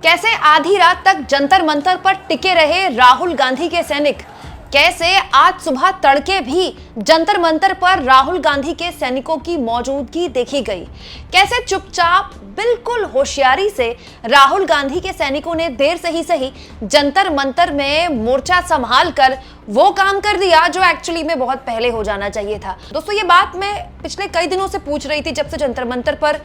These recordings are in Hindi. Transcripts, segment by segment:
कैसे आधी रात तक जंतर मंतर पर टिके रहे राहुल गांधी के सैनिक, कैसे आज सुबह तड़के भी जंतर मंतर पर राहुल गांधी के सैनिकों की मौजूदगी देखी गई, कैसे चुपचाप बिल्कुल होशियारी से राहुल गांधी के सैनिकों ने देर से ही सही जंतर मंतर में मोर्चा संभाल कर वो काम कर दिया जो एक्चुअली में बहुत पहले हो जाना चाहिए था। दोस्तों, ये बात मैं पिछले कई दिनों से पूछ रही थी, जब से जंतर मंतर पर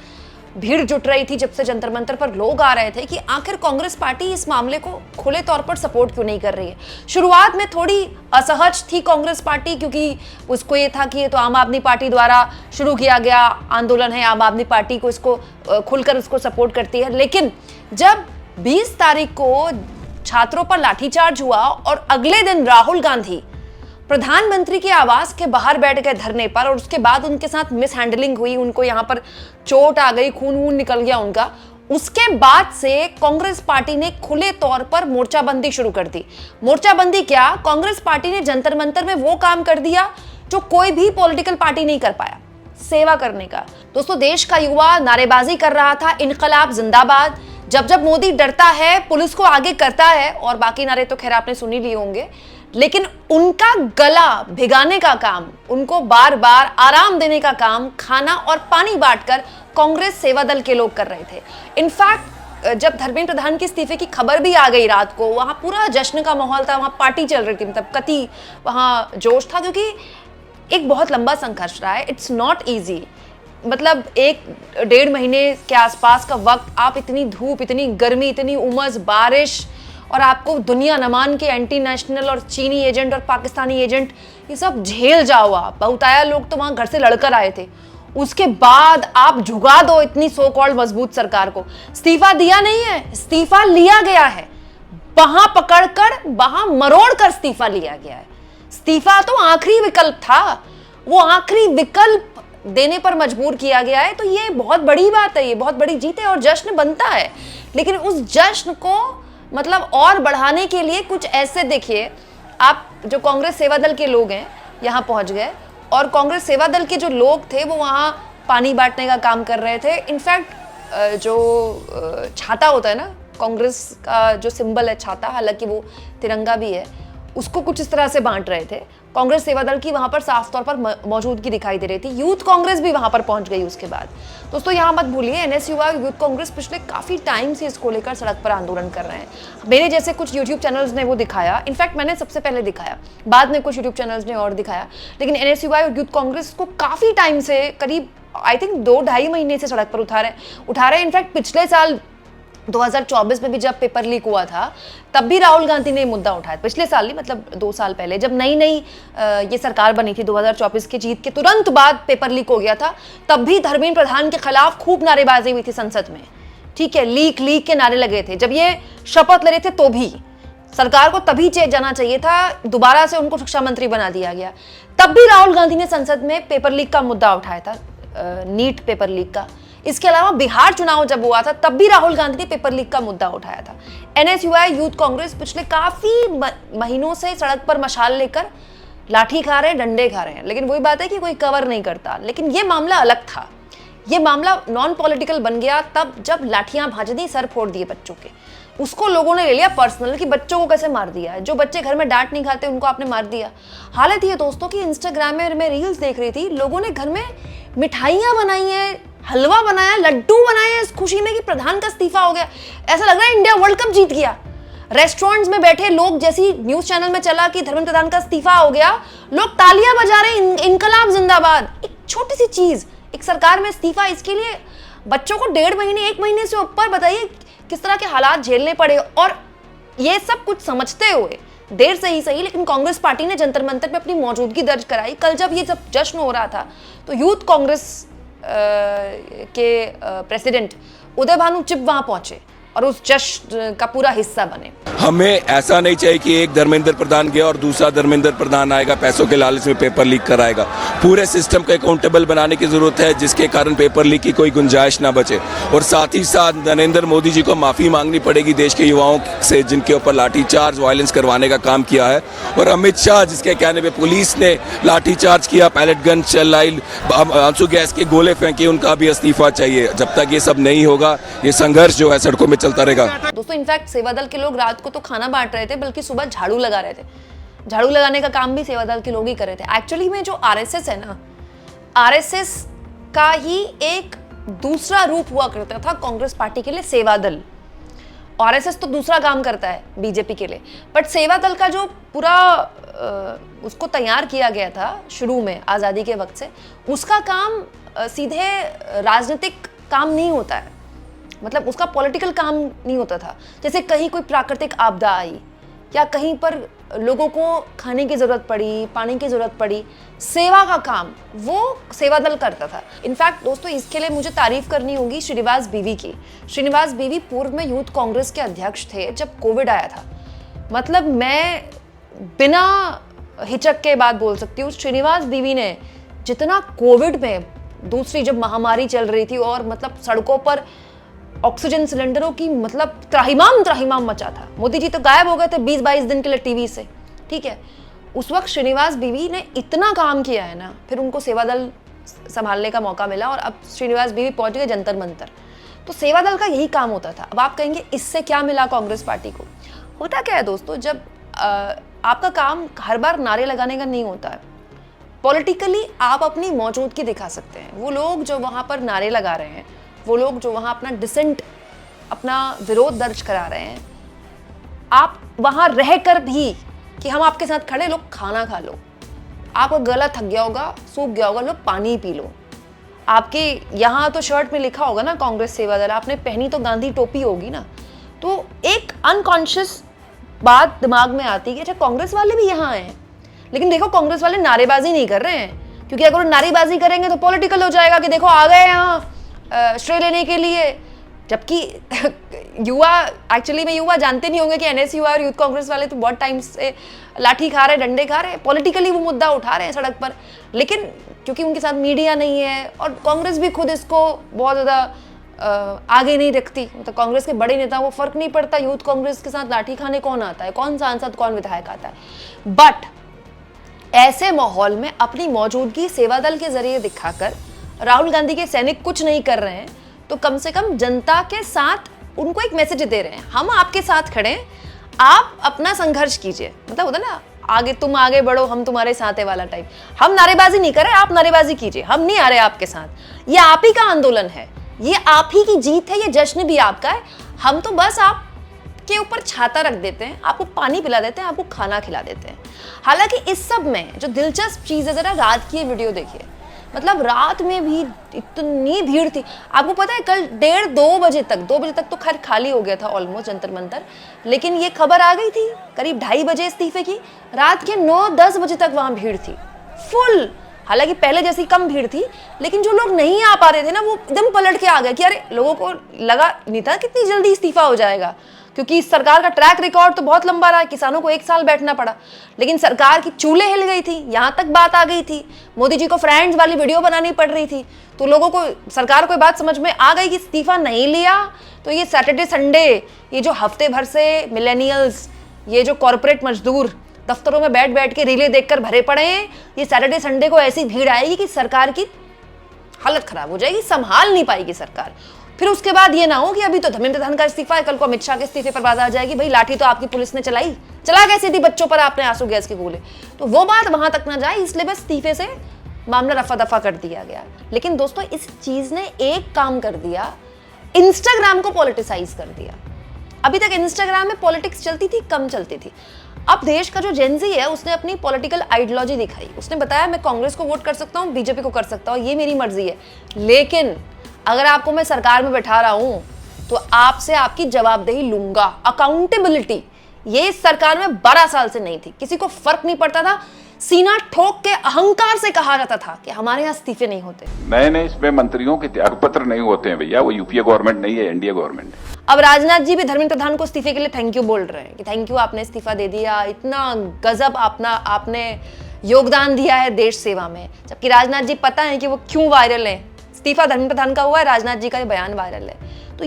भीड़ जुट रही थी, जब से जंतर मंतर पर लोग आ रहे थे कि आखिर कांग्रेस पार्टी इस मामले को खुले तौर पर सपोर्ट क्यों नहीं कर रही है। शुरुआत में थोड़ी असहज थी कांग्रेस पार्टी, क्योंकि उसको ये था कि ये तो आम आदमी पार्टी द्वारा शुरू किया गया आंदोलन है, आम आदमी पार्टी को इसको खुलकर उसको सपोर्ट करती है। लेकिन जब 20 तारीख को छात्रों पर लाठीचार्ज हुआ और अगले दिन राहुल गांधी प्रधानमंत्री के आवास के बाहर बैठ गए धरने पर, और उसके बाद उनके साथ मिस हैंडलिंग हुई, उनको यहाँ पर चोट आ गई, खून वून निकल गया उनका, उसके बाद से कांग्रेस पार्टी ने खुले तौर पर मोर्चाबंदी शुरू कर दी। मोर्चाबंदी क्या, कांग्रेस पार्टी ने जंतर मंतर में वो काम कर दिया जो कोई भी पॉलिटिकल पार्टी नहीं कर पाया, सेवा करने का। दोस्तों, देश का युवा नारेबाजी कर रहा था, इनकलाब जिंदाबाद, जब जब मोदी डरता है पुलिस को आगे करता है, और बाकी नारे तो खैर आपने सुन ही लिए होंगे। लेकिन उनका गला भिगाने का काम, उनको बार बार आराम देने का काम खाना और पानी बांटकर कांग्रेस सेवा दल के लोग कर रहे थे। इनफैक्ट जब धर्मेंद्र प्रधान के इस्तीफे की खबर भी आ गई रात को, वहां पूरा जश्न का माहौल था, वहां पार्टी चल रही थी, मतलब कति वहां जोश था, क्योंकि एक बहुत लंबा संघर्ष रहा है। इट्स नॉट ईजी, मतलब 1-1.5 महीने के आसपास का वक्त, आप इतनी धूप, इतनी गर्मी, इतनी उमस, बारिश, और आपको दुनिया नमान के एंटी नेशनल और चीनी एजेंट और पाकिस्तानी एजेंट, ये सब झेल जाओ आप। बहुताया लोग तो वहां घर से लड़कर आए थे, उसके बाद आप झुका दो इतनी सो कॉल्ड मजबूत सरकार को। इस्तीफा दिया नहीं है, इस्तीफा लिया गया है, बाहां पकड़कर, बाहां मरोड़कर इस्तीफा लिया गया है। इस्तीफा तो आखिरी विकल्प था, वो आखिरी विकल्प देने पर मजबूर किया गया है। तो ये बहुत बड़ी बात है, ये बहुत बड़ी जीत है और जश्न बनता है। लेकिन उस जश्न को मतलब और बढ़ाने के लिए कुछ ऐसे देखिए, आप जो कांग्रेस सेवा दल के लोग हैं यहाँ पहुंच गए, और कांग्रेस सेवा दल के जो लोग थे वो वहाँ पानी बांटने का काम कर रहे थे। इनफैक्ट जो छाता होता है ना, कांग्रेस का जो सिंबल है छाता, हालांकि वो तिरंगा भी है, उसको कुछ इस तरह से बांट रहे थे। कांग्रेस सेवा दल की वहां पर साफ तौर पर मौजूदगी दिखाई दे रही थी। यूथ कांग्रेस भी वहां पर पहुंच गई उसके बाद। दोस्तों, यहाँ मत भूलिए, एनएसयूआई यूथ कांग्रेस पिछले काफी टाइम से इसको लेकर सड़क पर आंदोलन कर रहे हैं। मेरे जैसे कुछ यूट्यूब चैनल्स ने वो दिखाया, इनफैक्ट मैंने सबसे पहले दिखाया, बाद में कुछ यूट्यूब चैनल्स ने और दिखाया। लेकिन एनएसयूआई और यूथ कांग्रेस को काफी टाइम से, करीब आई थिंक 2-2.5 महीने से सड़क पर उठा रहे। इनफैक्ट पिछले साल 2024 में भी जब पेपर लीक हुआ था, तब भी राहुल गांधी ने मुद्दा उठाया। पिछले साल नहीं, मतलब 2 साल पहले, जब नई ये सरकार बनी थी 2024 की जीत के तुरंत बाद पेपर लीक हो गया था, तब भी धर्मेंद्र प्रधान के खिलाफ खूब नारेबाजी हुई थी संसद में। ठीक है, लीक के नारे लगे थे। जब ये शपथ ले रहे थे तो भी सरकार को तभी चेंज जाना चाहिए था, दोबारा से उनको शिक्षा मंत्री बना दिया गया। तब भी राहुल गांधी ने संसद में पेपर लीक का मुद्दा उठाया था, नीट पेपर लीक का। इसके अलावा बिहार चुनाव जब हुआ था, तब भी राहुल गांधी ने पेपर लीक का मुद्दा उठाया था। एनएसयूआई यूथ कांग्रेस पिछले काफी महीनों से सड़क पर मशाल लेकर लाठी खा रहे हैं, डंडे खा रहे हैं। लेकिन वही बात है कि कोई कवर नहीं करता। लेकिन ये मामला अलग था, ये मामला नॉन पॉलिटिकल बन गया तब जब लाठियां भाज दी, सर फोड़ दिए बच्चों के। उसको लोगों ने ले लिया पर्सनल कि बच्चों को कैसे मार दिया है, जो बच्चे घर में डांट नहीं खाते उनको आपने मार दिया। हालत ये दोस्तों कि इंस्टाग्राम में मैं रील्स देख रही थी, लोगों ने घर में मिठाइयां बनाई हैं, हलवा बनाया, लड्डू बनाए हैं इस खुशी में कि प्रधान का इस्तीफा हो गया। ऐसा लग रहा है इंडिया वर्ल्ड कप जीत गया। रेस्टोरेंट्स में बैठे लोग, जैसी न्यूज चैनल में चला कि धर्मेंद्र प्रधान का इस्तीफा हो गया, लोग तालियां बजा रहे हैं, इनकलाब जिंदाबाद। एक छोटी सी चीज, एक सरकार में इस्तीफा, इसके लिए बच्चों को 1.5 महीने 1 महीने से ऊपर, बताइए किस तरह के हालात झेलने पड़े। और ये सब कुछ समझते हुए देर से ही सही, लेकिन कांग्रेस पार्टी ने जंतर मंतर पे अपनी मौजूदगी दर्ज कराई। कल जब ये सब जश्न हो रहा था तो यूथ कांग्रेस के प्रेसिडेंट उदय भानु चिप वहां पहुंचे और उस जश्न का पूरा हिस्सा बने। हमें ऐसा नहीं चाहिए कि एक धर्मेंद्र प्रधान गया और दूसरा धर्मेंद्र प्रधान आएगा, पैसों के लालच में पेपर लीक कराएगा। पूरे सिस्टम को अकाउंटेबल बनाने की ज़रूरत है, जिसके कारण पेपर लीक की कोई गुंजाइश ना बचे। और साथ ही साथ नरेंद्र मोदी जी को माफ़ी मांगनी पड़ेगी देश के युवाओं से, जिनके ऊपर लाठीचार्ज, वायलेंस करवाने का काम किया है। और अमित शाह, जिसके कहने पर पुलिस ने लाठीचार्ज किया, पैलेट गन चलाई, आंसू गैस के गोले फेंके, उनका भी इस्तीफा चाहिए। जब तक ये सब नहीं होगा, ये संघर्ष जो है सड़कों में चलता रहेगा। दोस्तों, इनफैक्ट सेवा दल के लोग रात को तो खाना बांट रहे थे, बल्कि सुबह झाड़ू लगा रहे थे। झाड़ू लगाने का काम भी सेवा दल के लोग ही कर रहे थे। एक्चुअली में जो आरएसएस है ना, आरएसएस का ही एक दूसरा रूप हुआ करता था कांग्रेस पार्टी के लिए सेवा दल। आरएसएस तो दूसरा काम करता है बीजेपी के लिए, बट सेवा दल का जो पूरा उसको तैयार किया गया था शुरू में आज़ादी के वक्त से, उसका काम सीधे राजनीतिक काम नहीं होता है, मतलब उसका पॉलिटिकल काम नहीं होता था। जैसे कहीं कोई प्राकृतिक आपदा आई या कहीं पर लोगों को खाने की ज़रूरत पड़ी, पानी की ज़रूरत पड़ी, सेवा का काम वो सेवा दल करता था। इनफैक्ट दोस्तों, इसके लिए मुझे तारीफ करनी होगी श्रीनिवास बीवी की। श्रीनिवास बीवी पूर्व में यूथ कांग्रेस के अध्यक्ष थे जब कोविड आया था। मतलब मैं बिना हिचक के बात बोल सकती हूँ, श्रीनिवास बीवी ने जितना कोविड में, दूसरी जब महामारी चल रही थी और मतलब सड़कों पर ऑक्सीजन सिलेंडरों की मतलब त्राहिमाम मचा था। मोदी जी तो गायब हो गए थे 20-22 दिन के लिए टीवी से, ठीक है। उस वक्त श्रीनिवास बीवी ने इतना काम किया है ना, फिर उनको सेवा दल संभालने का मौका मिला और अब श्रीनिवास बीवी पहुंच गए जंतर मंतर। तो सेवा दल का यही काम होता था। अब आप कहेंगे इससे क्या मिला कांग्रेस पार्टी को? होता क्या है दोस्तों, जब आपका काम हर बार नारे लगाने का नहीं होता है, पॉलिटिकली आप अपनी मौजूदगी दिखा सकते हैं। वो लोग जो वहाँ पर नारे लगा रहे हैं, वो लोग जो वहाँ अपना डिसेंट, अपना विरोध दर्ज करा रहे हैं, आप वहाँ रहकर भी कि हम आपके साथ खड़े, लोग खाना खा लो, आपका गला थक गया होगा, सूख गया होगा, लोग पानी पी लो, आपके यहाँ तो शर्ट में लिखा होगा ना कांग्रेस सेवा दल, आपने पहनी तो गांधी टोपी होगी ना। तो एक अनकॉन्शियस बात दिमाग में आती है कि अच्छा कांग्रेस वाले भी यहाँ आए हैं। लेकिन देखो, कांग्रेस वाले नारेबाजी नहीं कर रहे हैं, क्योंकि अगर वो नारेबाजी करेंगे तो पॉलिटिकल हो जाएगा कि देखो आ गए यहाँ श्रेय लेने के लिए। जबकि युवा, एक्चुअली में युवा जानते नहीं होंगे कि एनएसयूआई और यूथ कांग्रेस वाले तो बहुत टाइम से लाठी खा रहे, डंडे खा रहे, पॉलिटिकली वो मुद्दा उठा रहे हैं सड़क पर। लेकिन क्योंकि उनके साथ मीडिया नहीं है और कांग्रेस भी खुद इसको बहुत ज़्यादा आगे नहीं रखती, मतलब कांग्रेस के बड़े नेता, वो फर्क नहीं पड़ता यूथ कांग्रेस के साथ लाठी खाने कौन आता है, कौन सांसद, कौन विधायक आता है। बट ऐसे माहौल में अपनी मौजूदगी सेवा दल के जरिए दिखाकर राहुल गांधी के सैनिक कुछ नहीं कर रहे हैं, तो कम से कम जनता के साथ उनको एक मैसेज दे रहे हैं, हम आपके साथ खड़े हैं, आप अपना संघर्ष कीजिए। मतलब होता ना, आगे तुम आगे बढ़ो, हम तुम्हारे साथ है वाला टाइप। हम नारेबाजी नहीं कर रहे, आप नारेबाजी कीजिए, हम नहीं आ रहे आपके साथ। ये आप ही का आंदोलन है, ये आप ही की जीत है, ये जश्न भी आपका है। हम तो बस आप के ऊपर छाता रख देते हैं, आपको पानी पिला देते हैं, आपको खाना खिला देते हैं। हालांकि इस सब में जो दिलचस्प चीज़ है, जरा रात की ये वीडियो देखिए। मतलब रात में भी इतनी भीड़ थी। आपको पता है कल 1:30-2 बजे तक तो खैर खाली हो गया था ऑलमोस्ट जंतर मंतर, लेकिन ये खबर आ गई थी करीब 2:30 बजे इस्तीफे की। रात के 9-10 बजे तक वहाँ भीड़ थी फुल। हालांकि पहले जैसी कम भीड़ थी, लेकिन जो लोग नहीं आ पा रहे थे ना, वो एकदम पलट के आ गए कि अरे, लोगों को लगा नहीं था कितनी जल्दी इस्तीफा हो जाएगा, क्योंकि इस सरकार का ट्रैक रिकॉर्ड तो बहुत लंबा रहा है, किसानों को 1 साल बैठना पड़ा। लेकिन सरकार की चूल्हे हिल गई थी, यहाँ तक बात आ गई थी, मोदी जी को फ्रेंड्स वाली वीडियो बनानी पड़ रही थी, तो लोगों को, सरकार को बात समझ में आ गई कि इस्तीफा नहीं लिया तो ये सैटरडे संडे, ये जो हफ्ते भर से मिलेनियल्स, ये जो कॉर्पोरेट मजदूर दफ्तरों में बैठ बैठ के रीलें देखकर भरे पड़े हैं, ये सैटरडे संडे को ऐसी भीड़ आएगी कि सरकार की हालत खराब हो जाएगी, संभाल नहीं पाएगी सरकार। फिर उसके बाद ये ना हो कि अभी तो धर्मेंद्र प्रधान का इस्तीफा है, कल को अमित शाह के इस्तीफे पर बात आ जाएगी, भाई लाठी तो आपकी पुलिस ने चला कैसे थी बच्चों पर आपने आंसू गैस के गोले। तो वो बात वहां तक ना जाए, इसलिए बस इस्तीफे से मामला रफा दफा कर दिया गया। लेकिन दोस्तों, इस चीज ने एक काम कर दिया, इंस्टाग्राम को पॉलिटिसाइज कर दिया। अभी तक इंस्टाग्राम में पॉलिटिक्स चलती थी, कम चलती थी। अब देश का जो जेनजी है, उसने अपनी पॉलिटिकल आइडियोलॉजी दिखाई। उसने बताया मैं कांग्रेस को वोट कर सकता हूँ, बीजेपी को कर सकता हूँ, ये मेरी मर्जी है, लेकिन अगर आपको मैं सरकार में बैठा रहा हूं तो आपसे आपकी जवाबदेही लूंगा। अकाउंटेबिलिटी ये इस सरकार में 12 साल से नहीं थी, किसी को फर्क नहीं पड़ता था सीना ठोक के अहंकार से कहा जाता था कि हमारे यहाँ इस्तीफे नहीं होते। नए नए इसमें मंत्रियों के त्यागपत्र नहीं होते हैं भैया, वो यूपीए गवर्नमेंट नहीं है, एनडीए गवर्नमेंट है। अब राजनाथ जी भी धर्मेंद्र प्रधान को इस्तीफे के लिए थैंक यू बोल रहे हैं कि थैंक यू, आपने इस्तीफा दे दिया, इतना गजब आपने योगदान दिया है देश सेवा में। जबकि राजनाथ जी पता है कि वो क्यों वायरल है, इस्तीफा धर्मेंद्र प्रधान का हुआ है, राजनाथ जी का ये बयान वायरल है। तो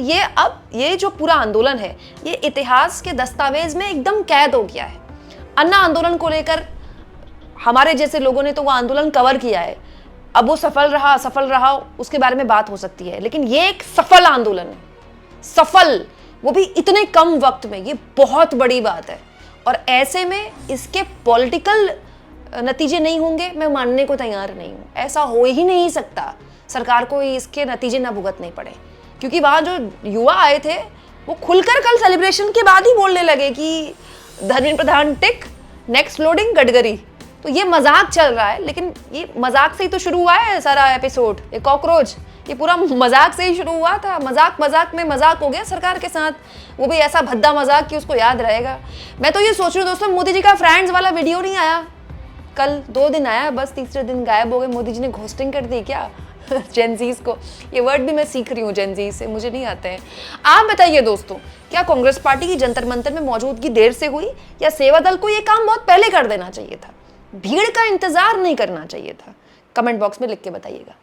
ये जो पूरा आंदोलन है, ये इतिहास के दस्तावेज में एकदम कैद हो गया है। अन्ना आंदोलन को लेकर हमारे जैसे लोगों ने तो वो आंदोलन कवर किया है, अब वो सफल रहा असफल रहा उसके बारे में बात हो सकती है, लेकिन ये एक सफल आंदोलन है, सफल, वो भी इतने कम वक्त में, ये बहुत बड़ी बात है। और ऐसे में इसके पॉलिटिकल नतीजे नहीं होंगे, मैं मानने को तैयार नहीं हूं। ऐसा हो ही नहीं सकता, सरकार को इसके नतीजे ना भुगतने पड़े, क्योंकि वहां जो युवा आए थे वो खुलकर कल सेलिब्रेशन के बाद ही बोलने लगे कि धर्मेंद्र प्रधान टिक, नेक्स्ट लोडिंग गडकरी। तो ये मजाक चल रहा है, लेकिन ये मजाक से ही तो शुरू हुआ है सारा एपिसोड, ये कॉकरोच, ये पूरा मजाक से ही शुरू हुआ था। मजाक में मजाक हो गया सरकार के साथ, वो भी ऐसा भद्दा मजाक कि उसको याद रहेगा। मैं तो ये सोच रही हूँ दोस्तों, मोदी जी का फ्रेंड्स वाला वीडियो नहीं आया कल, 2 दिन आया, बस तीसरे दिन गायब हो गए। मोदी जी ने घोस्टिंग कर दी क्या जेनजीज को? ये वर्ड भी मैं सीख रही हूँ जेनजीज से, मुझे नहीं आते हैं। आप बताइए दोस्तों, क्या कांग्रेस पार्टी की जंतर मंतर में मौजूदगी देर से हुई, या सेवा दल को ये काम बहुत पहले कर देना चाहिए था, भीड़ का इंतजार नहीं करना चाहिए था? कमेंट बॉक्स में लिख के बताइएगा।